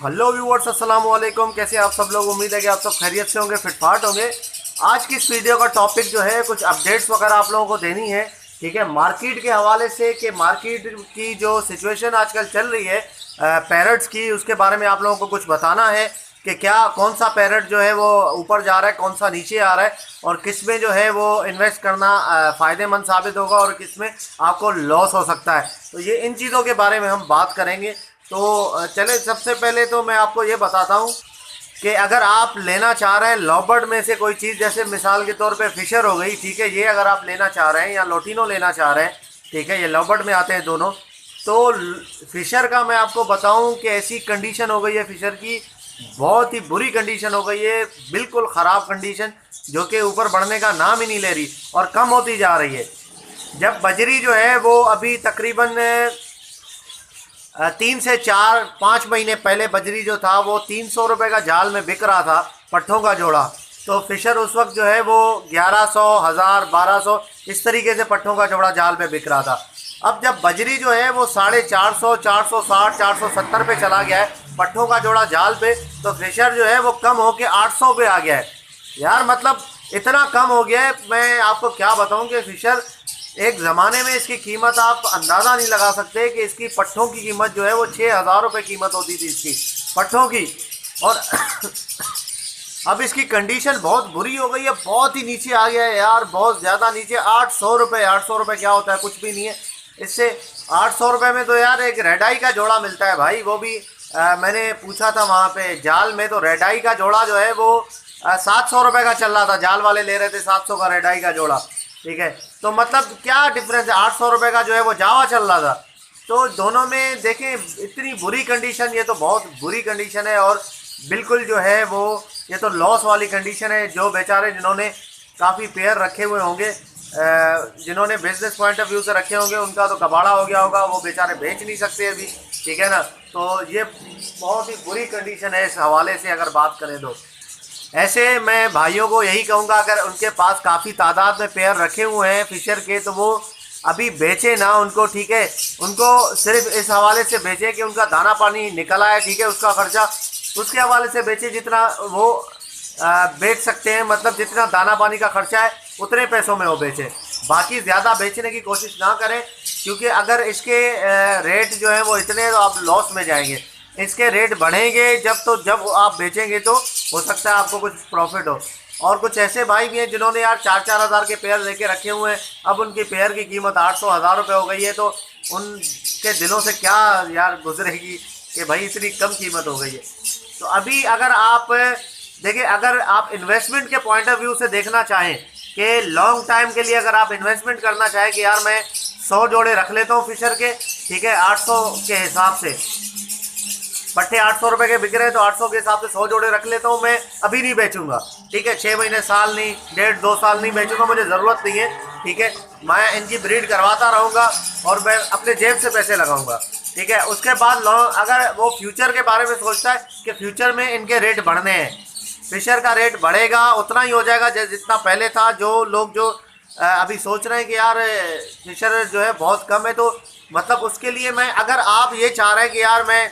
Hello viewers, अस्सलाम वालेकुम। कैसे आप सब लोग? उम्मीद है कि आप सब खैरियत से होंगे, फिटफाट होंगे। आज की इस वीडियो का टॉपिक जो है कुछ अपडेट्स वगैरह आप लोगों को देनी है, ठीक है, मार्केट के हवाले से कि मार्केट की जो सिचुएशन आजकल चल रही है पैरट्स की, उसके बारे में आप लोगों को कुछ बताना है कि क्या कौन सा पैरट जो है वो ऊपर जा रहा है, कौन सा नीचे आ रहा है, और किस में जो है वो इन्वेस्ट करना फ़ायदेमंद साबित होगा और किस में आपको लॉस हो सकता है। तो ये इन चीज़ों के बारे में हम बात करेंगे। तो चले, सबसे पहले तो मैं आपको ये बताता हूँ कि अगर आप लेना चाह रहे हैं लॉबर्ड में से कोई चीज़, जैसे मिसाल के तौर पे फिशर हो गई, ठीक है, ये अगर आप लेना चाह रहे हैं या लोटिनो लेना चाह रहे हैं, ठीक है, ये लॉबर्ड में आते हैं दोनों। तो फिशर का मैं आपको बताऊं कि ऐसी कंडीशन हो गई है फिशर की, बहुत ही बुरी कंडीशन हो गई है, बिल्कुल ख़राब कंडीशन, जो कि ऊपर बढ़ने का नाम ही नहीं ले रही और कम होती जा रही है। जब बजरी जो है वो अभी तकरीबन 3 से 4 5 महीने पहले बजरी जो था वो 300 रुपये का जाल में बिक रहा था, पट्ठों का जोड़ा। तो फिशर उस वक्त जो है वो 1100, 1000, 1200 इस तरीके से पट्ठों का जोड़ा जाल पे बिक रहा था। अब जब बजरी जो है वो 450, 460, 470 पे चला गया है पट्ठों का जोड़ा जाल पे, तो फिशर जो है वो कम होके 800 पे आ गया है। यार मतलब इतना कम हो गया है, मैं आपको क्या बताऊं कि फिशर एक ज़माने में इसकी कीमत आप अंदाज़ा नहीं लगा सकते कि इसकी पट्ठों की कीमत जो है वो 6000 रुपये कीमत होती थी इसकी पट्ठों की। और अब इसकी कंडीशन बहुत बुरी हो गई है, बहुत ही नीचे आ गया है यार, बहुत ज़्यादा नीचे। 800 रुपये, 800 रुपये क्या होता है, कुछ भी नहीं है इससे। 800 रुपये में तो यार एक रेडाई का जोड़ा मिलता है भाई, वो भी मैंने पूछा था वहाँ पे जाल में, तो रेडाई का जोड़ा जो है वो 700 रुपये का चल रहा था, जाल वाले ले रहे थे 700 का रेडाई का जोड़ा, ठीक है। तो मतलब क्या डिफरेंस है, 800 रुपये का जो है वो जावा चल रहा था। तो दोनों में देखें इतनी बुरी कंडीशन, ये तो बहुत बुरी कंडीशन है और बिल्कुल जो है वो ये तो लॉस वाली कंडीशन है। जो बेचारे जिन्होंने काफ़ी पेयर रखे हुए होंगे, जिन्होंने बिजनेस पॉइंट ऑफ व्यू से रखे होंगे, उनका तो कबाड़ा हो गया होगा, वो बेचारे बेच नहीं सकते अभी, ठीक है ना। तो ये बहुत ही बुरी कंडीशन है इस हवाले से अगर बात करें तो। ऐसे मैं भाइयों को यही कहूँगा, अगर उनके पास काफ़ी तादाद में पेयर रखे हुए हैं फिशर के, तो वो अभी बेचे ना उनको, ठीक है। उनको सिर्फ इस हवाले से बेचे कि उनका दाना पानी निकल आए, ठीक है, उसका खर्चा उसके हवाले से बेचे, जितना वो बेच सकते हैं, मतलब जितना दाना पानी का खर्चा है उतने पैसों में वो बेचे। बाकी ज़्यादा बेचने की कोशिश ना करें, क्योंकि अगर इसके रेट जो है वो इतने, तो आप लॉस में जाएंगे। इसके रेट बढ़ेंगे जब आप बेचेंगे तो हो सकता है आपको कुछ प्रॉफिट हो। और कुछ ऐसे भाई भी हैं जिन्होंने यार 4-4 हज़ार के पेयर लेके रखे हुए हैं, अब उनकी पेयर की कीमत 800-1000 रुपये हो गई है, तो उनके दिलों से क्या यार गुजरेगी कि भाई इतनी कम कीमत हो गई है। तो अभी अगर आप देखिए, अगर आप इन्वेस्टमेंट के पॉइंट ऑफ व्यू से देखना चाहें कि लॉन्ग टाइम के लिए अगर आप इन्वेस्टमेंट करना चाहें कि यार मैं 100 जोड़े रख लेता हूँ फिशर के, ठीक है, 800 के हिसाब से पट्टे 800 रुपये के बिक रहे हैं, तो 800 के हिसाब से 100 जोड़े रख लेता हूँ, मैं अभी नहीं बेचूंगा, ठीक है, 6 महीने, साल नहीं, 1.5-2 साल नहीं बेचूंगा, मुझे ज़रूरत नहीं है, ठीक है, मैं इनकी ब्रीड करवाता रहूँगा और मैं अपने जेब से पैसे लगाऊंगा, ठीक है। उसके बाद अगर वो फ्यूचर के बारे में सोचता है कि फ्यूचर में इनके रेट बढ़ने हैं, फिशर का रेट बढ़ेगा, उतना ही हो जाएगा जितना पहले था। जो लोग जो अभी सोच रहे हैं कि यार फिशर जो है बहुत कम है, तो मतलब उसके लिए मैं, अगर आप ये चाह रहे हैं कि यार मैं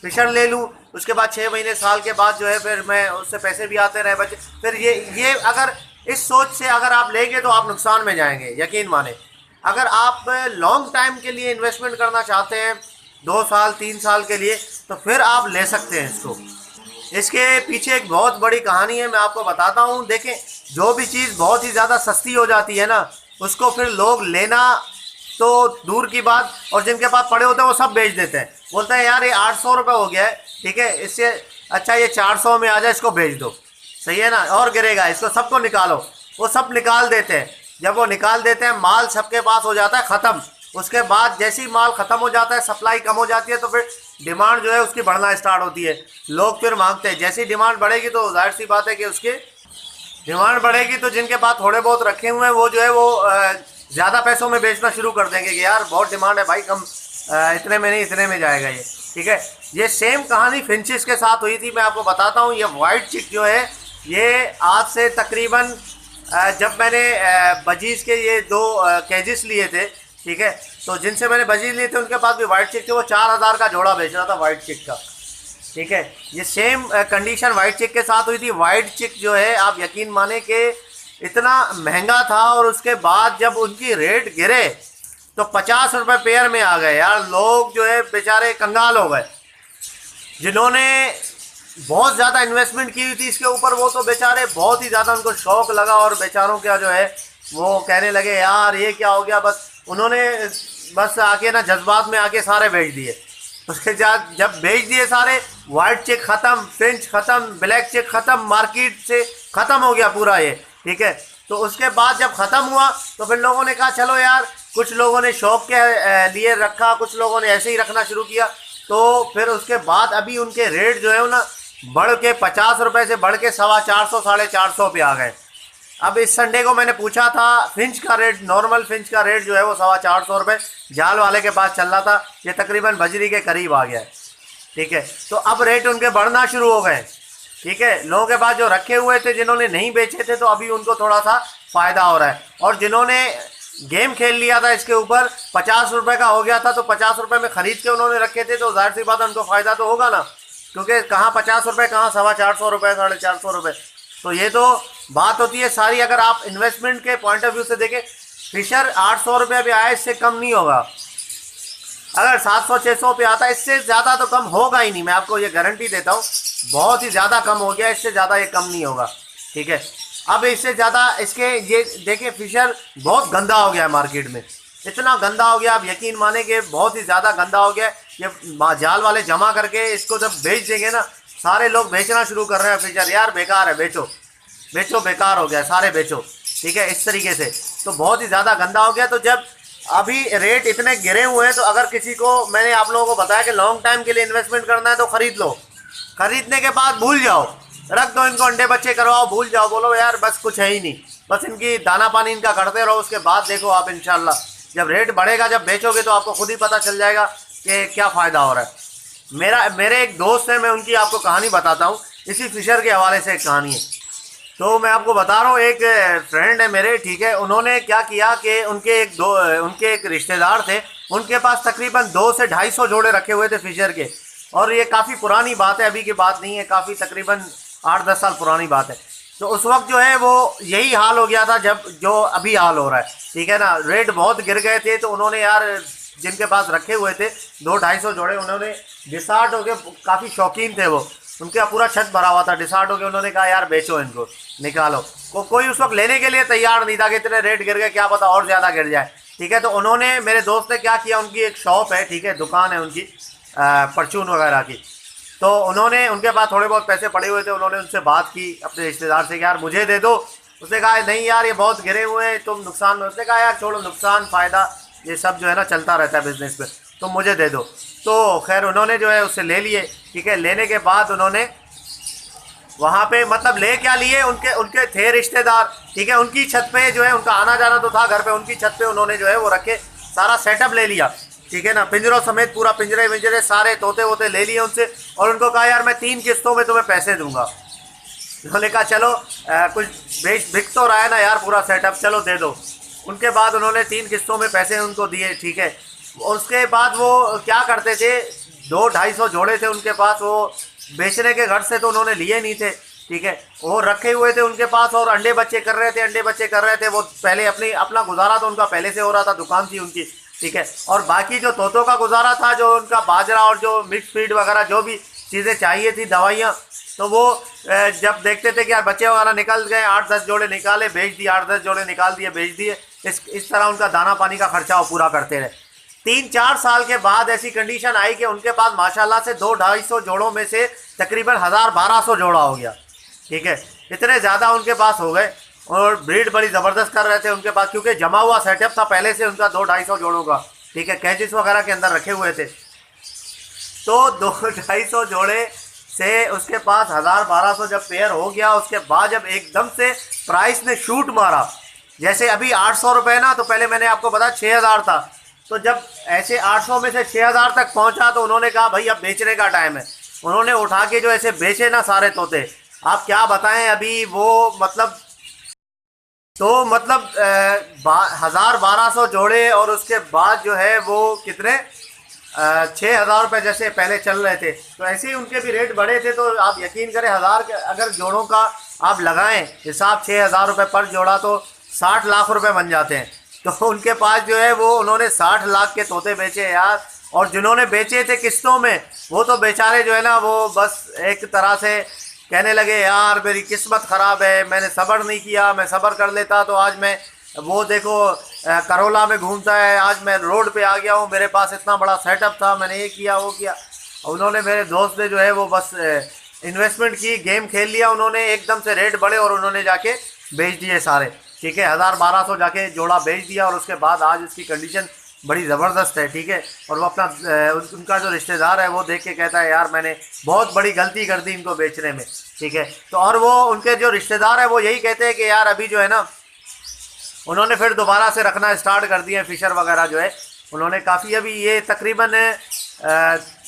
फिशर ले लूँ, उसके बाद 6 महीने, साल के बाद जो है फिर मैं उससे पैसे भी आते रहे बच्चे, फिर ये अगर इस सोच से अगर आप लेंगे तो आप नुकसान में जाएंगे, यकीन माने। अगर आप लॉन्ग टाइम के लिए इन्वेस्टमेंट करना चाहते हैं, 2 साल 3 साल के लिए, तो फिर आप ले सकते हैं इसको। इसके पीछे एक बहुत बड़ी कहानी है, मैं आपको बताता हूँ। देखें, जो भी चीज़ बहुत ही ज़्यादा सस्ती हो जाती है ना, उसको फिर लोग लेना तो दूर की बात, और जिनके पास पड़े होते हैं वो सब बेच देते हैं, बोलते हैं यार ये 800 रुपये हो गया है, ठीक है, इससे अच्छा ये 400 में आ जाए, इसको बेच दो, सही है ना, और गिरेगा, इसको सबको निकालो। वो सब निकाल देते हैं। जब वो निकाल देते हैं, माल सबके पास हो जाता है ख़त्म। उसके बाद जैसे ही माल ख़त्म हो जाता है, सप्लाई कम हो जाती है, तो फिर डिमांड जो है उसकी बढ़ना स्टार्ट होती है, लोग फिर मांगते हैं। जैसी डिमांड बढ़ेगी तो जाहिर सी बात है कि उसकी डिमांड बढ़ेगी, तो जिनके पास थोड़े बहुत रखे हुए हैं वो जो है वो ज़्यादा पैसों में बेचना शुरू कर देंगे कि यार बहुत डिमांड है भाई, कम इतने में नहीं, इतने में जाएगा ये, ठीक है। ये सेम कहानी फिंचिस के साथ हुई थी, मैं आपको बताता हूँ। ये वाइट चिक जो है, ये आज से तकरीबन जब मैंने बजीज के ये 2 केजिस लिए थे, ठीक है, तो जिनसे मैंने बजीज लिए थे उनके पास भी वाइट चिक थे, वो 4000 का जोड़ा बेच रहा था वाइट चिक का। ठीक है। ये सेम कंडीशन वाइट चिक के साथ हुई थी। वाइट चिक जो है आप यकीन माने कि इतना महंगा था, और उसके बाद जब उनकी रेट गिरे तो 50 रुपये पेयर में आ गए यार। लोग जो है बेचारे कंगाल हो गए। जिन्होंने बहुत ज़्यादा इन्वेस्टमेंट की हुई थी इसके ऊपर, वो तो बेचारे बहुत ही ज़्यादा उनको शौक लगा, और बेचारों का जो है वो कहने लगे यार ये क्या हो गया। बस उन्होंने बस आके ना जज्बात में आके सारे बेच दिए। उसके बाद जब बेच दिए सारे, वाइट चेक ख़त्म, फ्रेंच ख़त्म, ब्लैक चेक ख़त्म, मार्केट से ख़त्म हो गया पूरा ये। ठीक है। तो उसके बाद जब ख़त्म हुआ तो फिर लोगों ने कहा चलो यार, कुछ लोगों ने शौक के लिए रखा, कुछ लोगों ने ऐसे ही रखना शुरू किया। तो फिर उसके बाद अभी उनके रेट जो है ना बढ़ के 50 रुपये से बढ़ के 450 450 पे आ गए। अब इस संडे को मैंने पूछा था, फिंच का रेट, नॉर्मल फिंच का रेट जो है वो 450 रुपये जाल वाले के पास चल रहा था। ये तकरीबन बजरी के करीब आ गया है। ठीक है। तो अब रेट उनके बढ़ना शुरू हो गए। ठीक है। लोगों के पास जो रखे हुए थे, जिन्होंने नहीं बेचे थे, तो अभी उनको थोड़ा सा फ़ायदा हो रहा है। और जिन्होंने गेम खेल लिया था इसके ऊपर, 50 रुपये का हो गया था, तो 50 रुपये में ख़रीद के उन्होंने रखे थे, तो जाहिर सी बात है उनको फ़ायदा तो होगा ना, क्योंकि कहाँ 50 रुपये, कहाँ 450 रुपये, 450 रुपये। तो ये तो बात होती है सारी। अगर आप इन्वेस्टमेंट के पॉइंट ऑफ व्यू से देखें, फिशर 800 रुपये भी आया, इससे कम नहीं होगा। अगर 700-600 पे आता, इससे ज़्यादा तो कम होगा ही नहीं, मैं आपको ये गारंटी देता हूँ। बहुत ही ज़्यादा कम हो गया, इससे ज़्यादा ये कम नहीं होगा। ठीक है। अब इससे ज़्यादा इसके ये देखिए, फिशर बहुत गंदा हो गया है मार्केट में। इतना गंदा हो गया, आप यकीन माने कि बहुत ही ज़्यादा गंदा हो गया। ये जाल वाले जमा करके इसको जब बेच देंगे ना, सारे लोग बेचना शुरू कर रहे हैं फिशर। यार बेकार है, बेचो बेचो, बेकार हो गया, सारे बेचो। ठीक है। इस तरीके से तो बहुत ही ज़्यादा गंदा हो गया। तो जब अभी रेट इतने गिरे हुए हैं, तो अगर किसी को, मैंने आप लोगों को बताया कि लॉन्ग टाइम के लिए इन्वेस्टमेंट करना है तो ख़रीद लो। ख़रीदने के बाद भूल जाओ, रख दो इनको, अंडे बच्चे करवाओ, भूल जाओ, बोलो यार बस कुछ है ही नहीं, बस इनकी दाना पानी इनका करते रहो। उसके बाद देखो आप इंशाल्लाह जब रेट बढ़ेगा, जब बेचोगे तो आपको खुद ही पता चल जाएगा कि क्या फ़ायदा हो रहा है। मेरे एक दोस्त है, मैं उनकी आपको कहानी बताता हूँ। इसी फिशर के हवाले से एक कहानी है। तो मैं आपको बता रहा हूँ, एक फ्रेंड है मेरे। ठीक है। उन्होंने क्या किया कि उनके एक रिश्तेदार थे, उनके पास तकरीबन 200 से 250 जोड़े रखे हुए थे फिशर के। और ये काफ़ी पुरानी बात है, अभी की बात नहीं है, काफ़ी तकरीबन 8-10 साल पुरानी बात है। तो उस वक्त जो है वो यही हाल हो गया था जब जो अभी हाल हो रहा है। ठीक है ना। रेट बहुत गिर गए थे, तो उन्होंने यार जिनके पास रखे हुए थे 200-250 जोड़े, उन्होंने डिसार्ट हो गए, काफ़ी शौकीन थे वो, उनका पूरा छत भरा हुआ था, डिसार्ट हो गया। उन्होंने कहा यार बेचो इनको, निकालो। कोई उस वक्त लेने के लिए तैयार नहीं था कि इतने रेट गिर गए, क्या पता और ज़्यादा गिर जाए। ठीक है। तो उन्होंने, मेरे दोस्त ने क्या किया, उनकी एक शॉप है, ठीक है, दुकान है उनकी परचून वगैरह की। तो उन्होंने, उनके पास थोड़े बहुत पैसे पड़े हुए थे, उन्होंने उनसे बात की अपने रिश्तेदार से कि यार मुझे दे दो। उसने कहा नहीं यार ये बहुत गिरे हुए हैं, तुम नुकसान में। उसने कहा यार छोड़ो, नुकसान फ़ायदा ये सब जो है ना चलता रहता है बिज़नेस में, तुम मुझे दे दो। तो खैर उन्होंने जो है उससे ले लिए। ठीक है। लेने के बाद उन्होंने वहाँ पे, मतलब ले क्या लिए, उनके थे रिश्तेदार। ठीक है। उनकी छत पे जो है, उनका आना जाना तो था घर पे, उनकी छत पे उन्होंने जो है वो रखे, सारा सेटअप ले लिया। ठीक है ना। पिंजरों समेत पूरा, पिंजरे विंजरे सारे, तोते वोते ले लिए उनसे। और उनको कहा यार मैं 3 किस्तों में तुम्हें पैसे दूंगा। उन्होंने कहा चलो कुछ बिक तो रहा है ना यार पूरा सेटअप, चलो दे दो। उनके बाद उन्होंने 3 किस्तों में पैसे उनको दिए। ठीक है। उसके बाद वो क्या करते थे, 200-250 जोड़े थे उनके पास, वो बेचने के घर से तो उन्होंने लिए नहीं थे। ठीक है। वो रखे हुए थे उनके पास, और अंडे बच्चे कर रहे थे, अंडे बच्चे कर रहे थे। वो पहले अपना गुजारा तो उनका पहले से हो रहा था, दुकान थी उनकी। ठीक है। और बाकी जो तोतों का गुजारा था, जो उनका बाजरा और जो मिक्स फीड वगैरह जो भी चीज़ें चाहिए थी, दवाइयाँ, तो वो जब देखते थे कि यार बच्चे वगैरह निकल गए, 8-10 जोड़े निकाले, बेच दिए, 8-10 जोड़े निकाल दिए, बेच दिए। इस तरह उनका दाना पानी का खर्चा वो पूरा करते रहे। 3-4 साल के बाद ऐसी कंडीशन आई कि उनके पास माशाल्लाह से 200-250 जोड़ों में से तकरीबन 1000-1200 जोड़ा हो गया। ठीक है। इतने ज़्यादा उनके पास हो गए, और ब्रीड बड़ी ज़बरदस्त कर रहे थे उनके पास, क्योंकि जमा हुआ सेटअप था पहले से उनका 200-250 जोड़ों का। ठीक है। कैचिस वगैरह के अंदर रखे हुए थे। तो 200-250 जोड़े से उसके पास 1000-1200 जब पेयर हो गया, उसके बाद जब एकदम से प्राइस ने शूट मारा, जैसे अभी 800 रुपये ना, तो पहले मैंने आपको बताया 6000 था। तो जब ऐसे 800 में से 6000 तक पहुंचा, तो उन्होंने कहा भाई अब बेचने का टाइम है। उन्होंने उठा के जो ऐसे बेचे ना सारे तोते, आप क्या बताएं अभी वो, मतलब 1000-1200 जोड़े, और उसके बाद जो है वो कितने 6,000 रुपये जैसे पहले चल रहे थे, तो ऐसे ही उनके भी रेट बढ़े थे। तो आप यकीन करें, 1000 अगर जोड़ों का आप लगाएं हिसाब 6,000 रुपये पर जोड़ा, तो 60 लाख रुपए बन जाते हैं। तो उनके पास जो है वो उन्होंने 60 लाख के तोते बेचे यार। और जिन्होंने बेचे थे किस्तों में, वो तो बेचारे जो है ना, वो बस एक तरह से कहने लगे यार मेरी किस्मत ख़राब है, मैंने सब्र नहीं किया, मैं सब्र कर लेता तो आज मैं वो देखो करोला में घूमता है, आज मैं रोड पे आ गया हूँ, मेरे पास इतना बड़ा सेटअप था, मैंने ये किया वो किया। उन्होंने, मेरे दोस्त ने जो है वो बस इन्वेस्टमेंट की, गेम खेल लिया उन्होंने, एकदम से रेट बढ़े और उन्होंने जाके बेच दिए सारे। ठीक है, 1000-1200 जाके जोड़ा बेच दिया और उसके बाद आज उसकी कंडीशन बड़ी ज़बरदस्त है। ठीक है, और वो अपना उनका जो रिश्तेदार है वो देख के कहता है यार मैंने बहुत बड़ी गलती कर दी इनको बेचने में। ठीक है, तो और वो उनके जो रिश्तेदार है वो यही कहते हैं कि यार अभी जो है ना, उन्होंने फिर दोबारा से रखना स्टार्ट कर दिए फिशर वगैरह जो है उन्होंने काफ़ी, अभी ये तकरीबन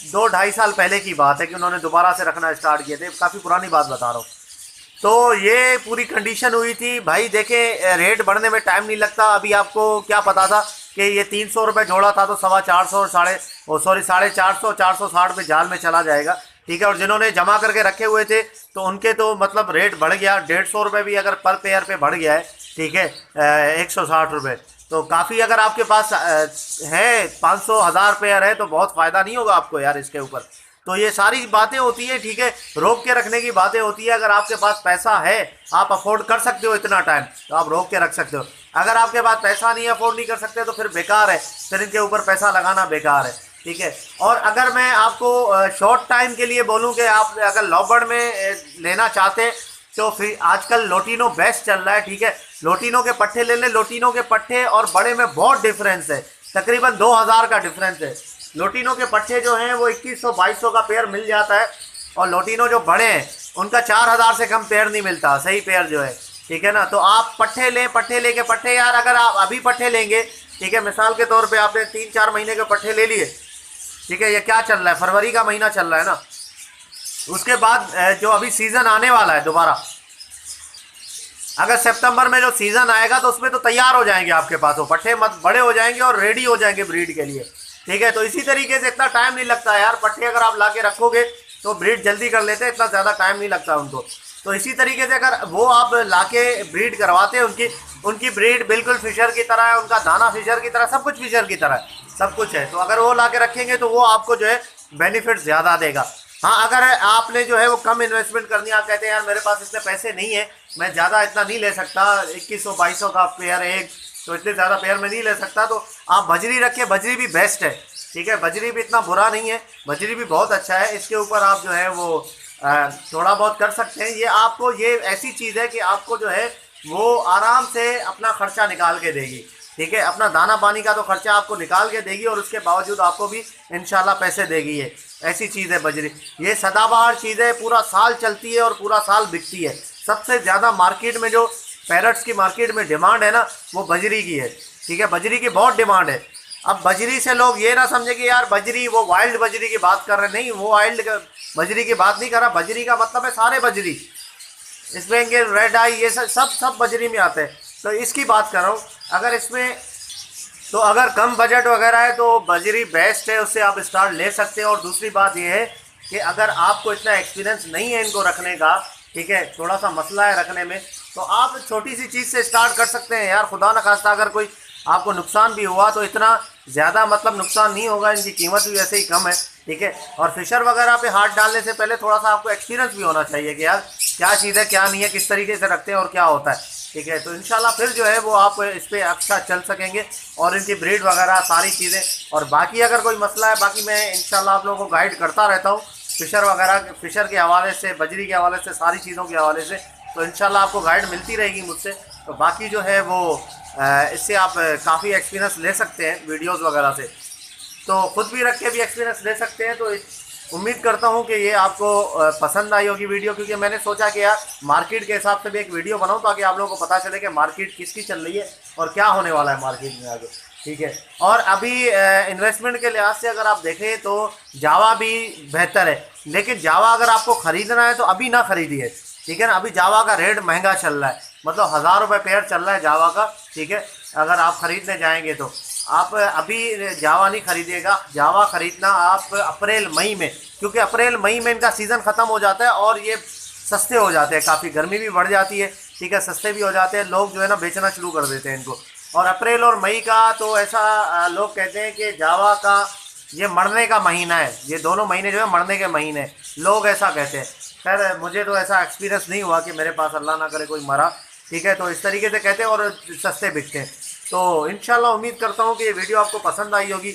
2-2.5 साल पहले की बात है कि उन्होंने दोबारा से रखना स्टार्ट किए थे, काफ़ी पुरानी बात बता रहा हूँ। तो ये पूरी कंडीशन हुई थी भाई। देखें, रेट बढ़ने में टाइम नहीं लगता। अभी आपको क्या पता था कि ये 300 रुपये जोड़ा था, तो 450 और 450 460 पे जाल में चला जाएगा। ठीक है, और जिन्होंने जमा करके रखे हुए थे तो उनके तो मतलब रेट बढ़ गया, 150 रुपये भी अगर पर पेयर पे बढ़ गया है। ठीक है, 160 रुपये तो काफ़ी, अगर आपके पास है 500 1000 पेयर है तो बहुत फ़ायदा नहीं होगा आपको यार इसके ऊपर। तो ये सारी बातें होती है। ठीक है, रोक के रखने की बातें होती है। अगर आपके पास पैसा है, आप अफोर्ड कर सकते हो इतना टाइम, तो आप रोक के रख सकते हो। अगर आपके पास पैसा नहीं है, अफोर्ड नहीं कर सकते, तो फिर बेकार है, फिर इनके ऊपर पैसा लगाना बेकार है। ठीक है, और अगर मैं आपको शॉर्ट टाइम के लिए बोलूँ कि आप अगर लॉबर्ड में लेना चाहते तो फिर आजकल लोटिनो बेस्ट चल रहा है। ठीक है, लोटिनो के पट्टे ले लें। लोटिनो के पट्टे और बड़े में बहुत डिफरेंस है, तकरीबन 2000 का डिफरेंस है। लोटिनो के पट्टे जो हैं वो 2100-2200 का पेयर मिल जाता है, और लोटिनो जो बड़े हैं उनका 4000 से कम पेयर नहीं मिलता, सही पेयर जो है। ठीक है ना, तो आप पट्टे लें, पट्टे लेके पट्टे यार, अगर आप अभी पट्टे लेंगे, ठीक है, मिसाल के तौर पे आपने 3-4 महीने के पट्टे ले लिए। ठीक है, ये क्या चल रहा है, फरवरी का महीना चल रहा है ना, उसके बाद जो अभी सीज़न आने वाला है दोबारा, अगर सितंबर में जो सीज़न आएगा तो उसमें तो तैयार हो जाएंगे आपके पास वो पट्टे, मत बड़े हो जाएंगे और रेडी हो जाएंगे ब्रीड के लिए। ठीक है, तो इसी तरीके से इतना टाइम नहीं लगता यार, पट्टे अगर आप ला के रखोगे तो ब्रीड जल्दी कर लेते हैं, इतना ज़्यादा टाइम नहीं लगता उनको। तो इसी तरीके से अगर वो आप ला के ब्रीड करवाते हैं, उनकी ब्रीड बिल्कुल फिशर की तरह है, उनका दाना फिशर की तरह, सब कुछ फिशर की तरह है, सब कुछ है। तो अगर वो ला के रखेंगे तो वो आपको जो है बेनिफिट ज़्यादा देगा। हाँ, अगर आपने जो है वो कम इन्वेस्टमेंट करनी है, आप कहते हैं यार मेरे पास इतने पैसे नहीं है, मैं ज़्यादा इतना नहीं ले सकता, 2100-2200 का पेयर है एक, तो इतने ज़्यादा पेयर में नहीं ले सकता, तो आप बजरी रखिए। बजरी भी बेस्ट है। ठीक है, बजरी भी इतना बुरा नहीं है, बजरी भी बहुत अच्छा है। इसके ऊपर आप जो है वो थोड़ा बहुत कर सकते हैं। ये आपको, ये ऐसी चीज़ है कि आपको जो है वो आराम से अपना खर्चा निकाल के देगी। ठीक है, अपना दाना पानी का तो खर्चा आपको निकाल के देगी, और उसके बावजूद आपको भी इंशाल्लाह पैसे देगी। ये ऐसी चीज़ है बजरी, ये सदाबहार चीज़ है, पूरा साल चलती है और पूरा साल बिकती है। सबसे ज़्यादा मार्केट में जो पैरट्स की मार्केट में डिमांड है ना, वो बजरी की है। ठीक है, बजरी की बहुत डिमांड है। अब बजरी से लोग ये ना समझे कि यार बजरी, वो वाइल्ड बजरी की बात कर रहे, नहीं, वो वाइल्ड बजरी की बात नहीं कर रहा। बजरी का मतलब है सारे बजरी, स्पेंगल, रेड आई, ये सब बजरी में आते हैं, तो इसकी बात कर रहा हूँ। अगर इसमें तो अगर कम बजट वगैरह है तो बजरी बेस्ट है, उससे आप स्टार्ट ले सकते हैं। और दूसरी बात यह है कि अगर आपको इतना एक्सपीरियंस नहीं है इनको रखने का, ठीक है, थोड़ा सा मसला है रखने में, तो आप छोटी सी चीज़ से स्टार्ट कर सकते हैं यार। खुदा न खास्ता अगर कोई आपको नुकसान भी हुआ तो इतना ज़्यादा मतलब नुकसान नहीं होगा, इनकी कीमत भी वैसे ही कम है। ठीक है, और फिशर वगैरह पे हाथ डालने से पहले थोड़ा सा आपको एक्सपीरियंस भी होना चाहिए कि यार क्या चीज़ है, क्या नहीं है, किस तरीके से रखते हैं और क्या होता है। ठीक है, तो इंशाल्लाह फिर जो है वो आप इस पर अच्छा चल सकेंगे, और इनकी ब्रीड वगैरह सारी चीज़ें। और बाकी अगर कोई मसला है, बाकी मैं इंशाल्लाह आप लोगों को गाइड करता रहता हूँ फिशर वगैरह, फिशर के हवाले से, बजरी के हवाले से, सारी चीज़ों के हवाले से। तो इंशाल्लाह आपको गाइड मिलती रहेगी मुझसे। तो बाकी जो है वो इससे आप काफ़ी एक्सपीरियंस ले सकते हैं वीडियोस वगैरह से, तो ख़ुद भी रख के भी एक्सपीरियंस ले सकते हैं। तो उम्मीद करता हूं कि ये आपको पसंद आई होगी वीडियो, क्योंकि मैंने सोचा कि यार मार्केट के हिसाब से भी एक वीडियो बनाऊं ताकि आप लोगों को पता चले कि मार्केट किसकी चल रही है और क्या होने वाला है मार्केट में आगे। ठीक है, और अभी इन्वेस्टमेंट के लिहाज से अगर आप देखें तो जावा भी बेहतर है, लेकिन जावा अगर आपको ख़रीदना है तो अभी ना ख़रीदिए। ठीक है ना, अभी जावा का रेट महंगा चल रहा है, मतलब 1000 रुपये पेयर चल रहा है जावा का। ठीक है, अगर आप ख़रीदने जाएंगे तो आप अभी जावा नहीं खरीदिएगा, जावा खरीदना आप अप्रैल मई में, क्योंकि अप्रैल मई में इनका सीज़न ख़त्म हो जाता है और ये सस्ते हो जाते हैं, काफ़ी गर्मी भी बढ़ जाती है, ठीक है, सस्ते भी हो जाते हैं, लोग जो है ना बेचना शुरू कर देते हैं इनको। और अप्रैल और मई का तो ऐसा लोग कहते हैं कि जावा का ये मरने का महीना है, ये दोनों महीने जो है मरने के महीने, लोग ऐसा कहते हैं। खैर मुझे तो ऐसा एक्सपीरियंस नहीं हुआ कि मेरे पास अल्लाह ना करे कोई मरा, ठीक है, तो इस तरीके से कहते हैं और सस्ते बिकते हैं। तो इंशाल्लाह उम्मीद करता हूँ कि ये वीडियो आपको पसंद आई होगी।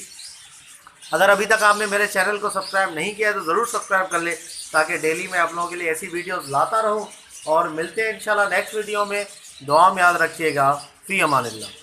अगर अभी तक आपने मेरे चैनल को सब्सक्राइब नहीं किया है तो ज़रूर सब्सक्राइब कर ले, ताकि डेली मैं आप लोगों के लिए ऐसी वीडियोस लाता रहूं। और मिलते हैं इंशाल्लाह नेक्स्ट वीडियो में। दुआ में याद रखिएगा। फ़ी अमानिल्लाह।